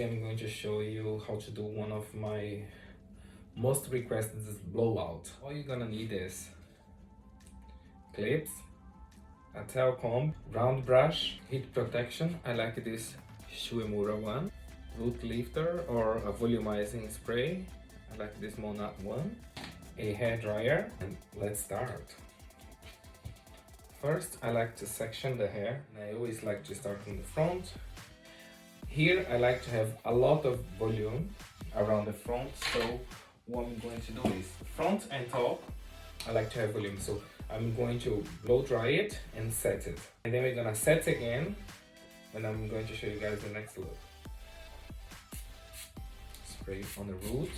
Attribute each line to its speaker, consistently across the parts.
Speaker 1: Today I'm going to show you how to do one of my most requested blowout. All you're gonna need is clips, a tail comb, round brush, heat protection. I like this Shuemura one, root lifter or a volumizing spray. I like this Monat one, a hair dryer, and let's start. First, I like to section the hair, and I always like to start from the front. Here I like to have a lot of volume around the front, so what I'm going to do is front and top I like to have volume, so I'm going to blow dry it and set it, and then we're gonna set again and I'm going to show you guys the next look. Spray on the root.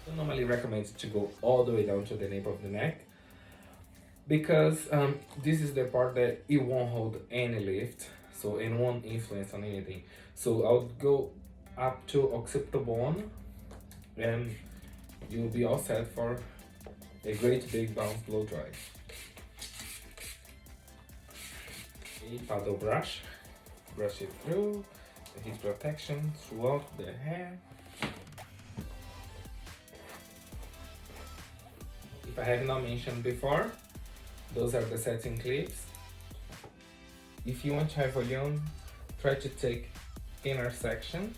Speaker 1: I normally recommend to go all the way down to the nape of the neck, because this is the part that it won't hold any lift, so it won't influence on anything. So I'll go up to occipital bone and you'll be all set for a great big bounce blow dry. A paddle brush, brush it through the heat protection throughout the hair. If I have not mentioned before, those are the setting clips. If you want to have volume, try to take thinner section.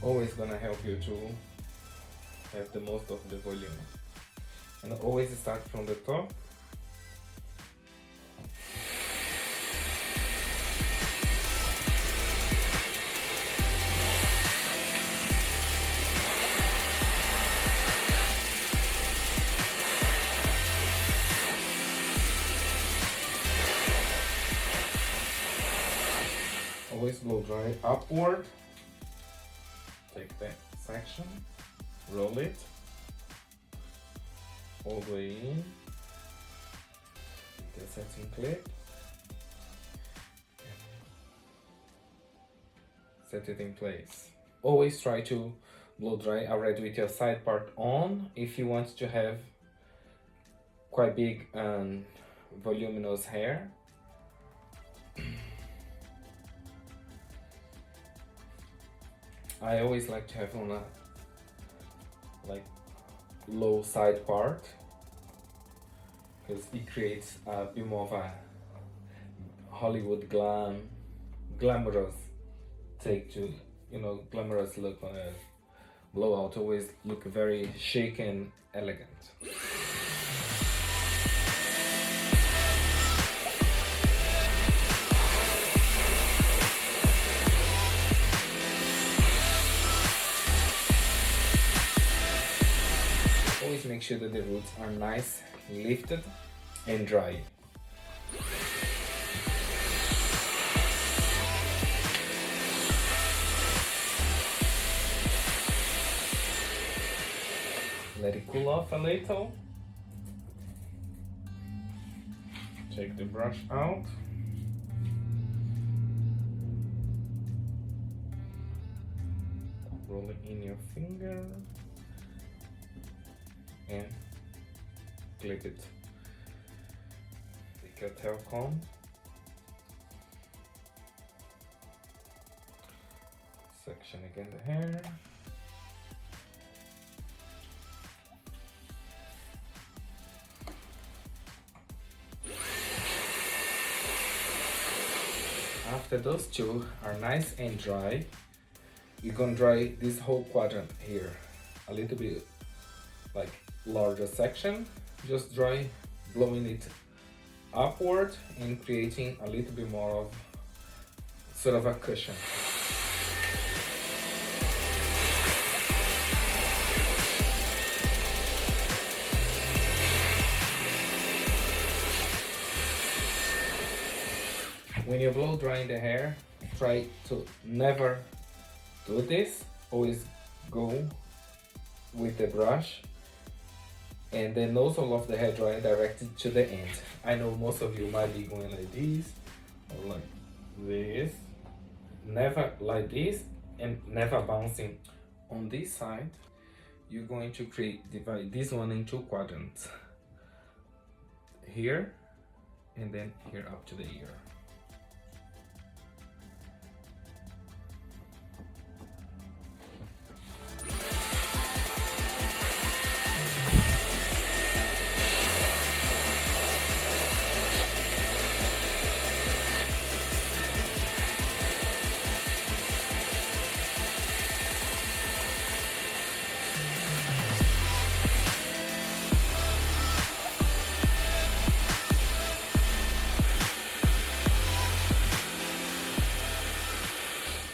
Speaker 1: Always gonna help you to have the most of the volume. And always start from the top. Always blow dry upward. Take that section, roll it all the way in, the setting clip, set it in place. Always try to blow dry already with your side part on if you want to have quite big and voluminous hair. I always like to have on a low side part, because it creates a bit more of a Hollywood glamorous take to, glamorous look on a blowout. Always look very chic and elegant. Always make sure that the roots are nice, lifted and dry. Let it cool off a little. Take the brush out. Roll it in your finger and clip it. Take a tail comb, section again the hair, after those two are nice and dry, you're gonna dry this whole quadrant here a little bit, like larger section. Just dry, blowing it upward and creating a little bit more of sort of a cushion. When you blow drying the hair, try to never do this. Always go with the brush and the nozzle of the hair dryer directed to the end. I know most of you might be going like this or like this. Never like this and never bouncing. On this side, you're going to divide this one into quadrants. Here and then here up to the ear.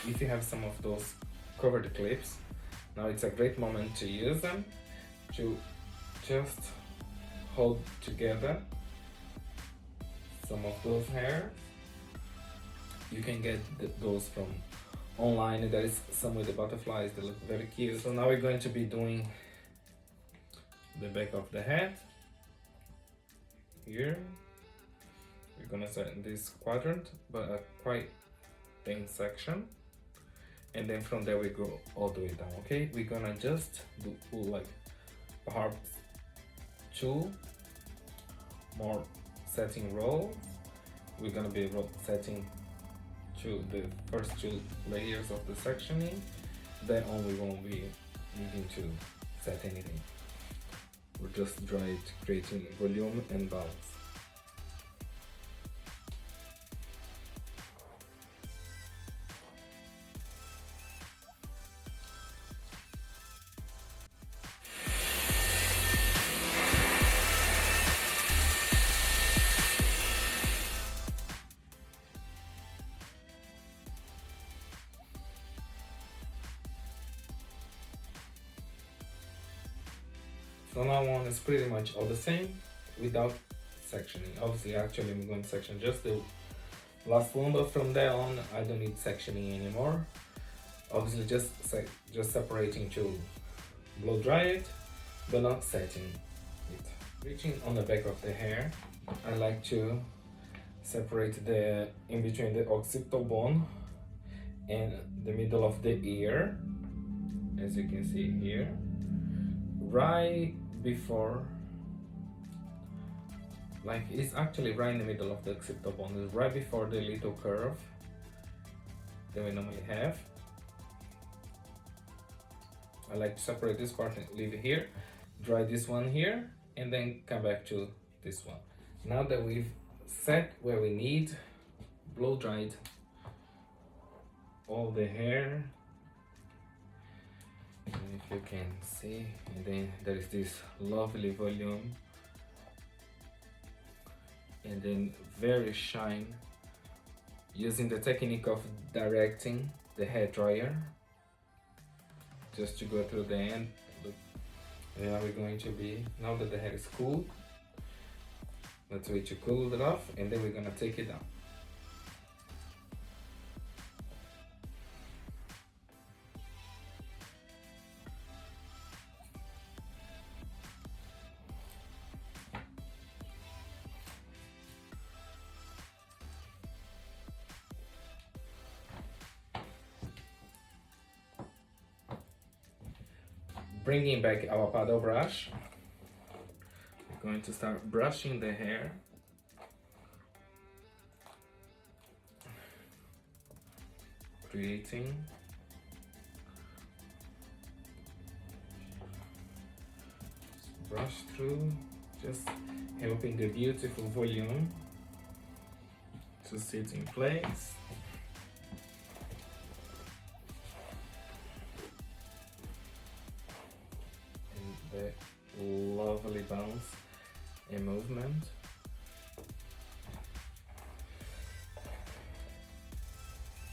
Speaker 1: If you have some of those covered clips, now it's a great moment to use them to just hold together some of those hairs. You can get those from online. There is some with the butterflies that look very cute. So now we're going to be doing the back of the head. Here we're gonna start in this quadrant, but a quite thin section, and then from there we go all the way down. Okay, we're gonna just do like perhaps 2 more setting rows. We're gonna be setting the first 2 layers of the sectioning, then on we won't be needing to set anything. We're just creating volume and bounce. So now one is pretty much all the same without sectioning. Obviously, actually I'm going to section just the last one, but from there on I don't need sectioning anymore. Obviously just separating to blow dry it, but not setting it. Reaching on the back of the hair, I like to separate the in between the occipital bone and the middle of the ear, as you can see here, right before, like it's actually right in the middle of the occipital bone, it's right before the little curve that we normally have. I like to separate this part and leave it here, dry this one here, and then come back to this one. Now that we've set where we need, blow dried all the hair, and if you can see, and then there is this lovely volume, and then very shine, using the technique of directing the hair dryer just to go through the end. Look, and now we're going to be, now that the hair is cool, let's wait to cool it off, and then we're gonna take it down. Bringing back our paddle brush, we're going to start brushing the hair. Creating brush through, just helping the beautiful volume to sit in place. And the lovely bounce and movement.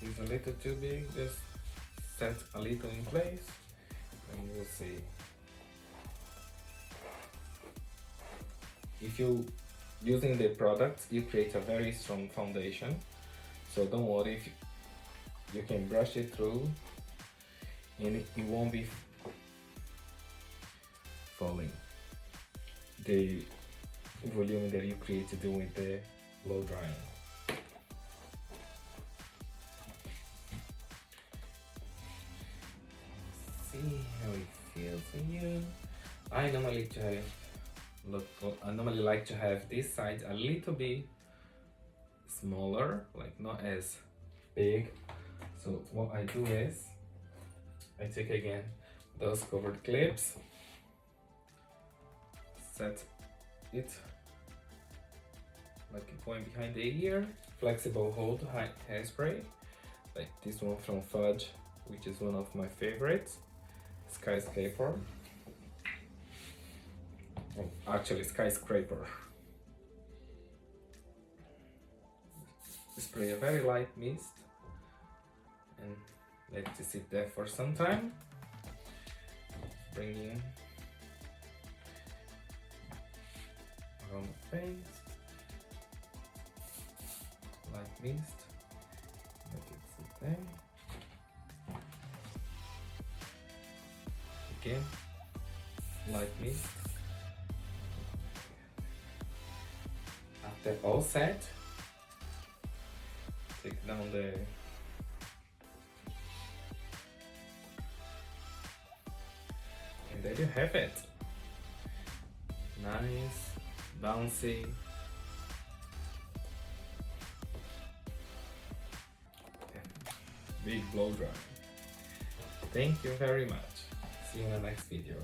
Speaker 1: It's a little too big, just set a little in place and you'll see. If you using the products, you create a very strong foundation, so don't worry, if you can brush it through and it won't be falling. The volume that you created with the blow drying. See how it feels in you. I normally like to have this side a little bit smaller, like not as big. So what I do is I take again those covered clips, set it like going behind the ear, flexible hold hairspray, like this one from Fudge, which is one of my favorites, Skyscraper. Oh, actually Skyscraper. Spray a very light mist and let it sit there for some time. Bring in around the face, light mist, let it sit there. Again, light mist. After all set, take down the and there you have it. Nice, bouncy, big blow dry. Thank you very much. See you in the next video.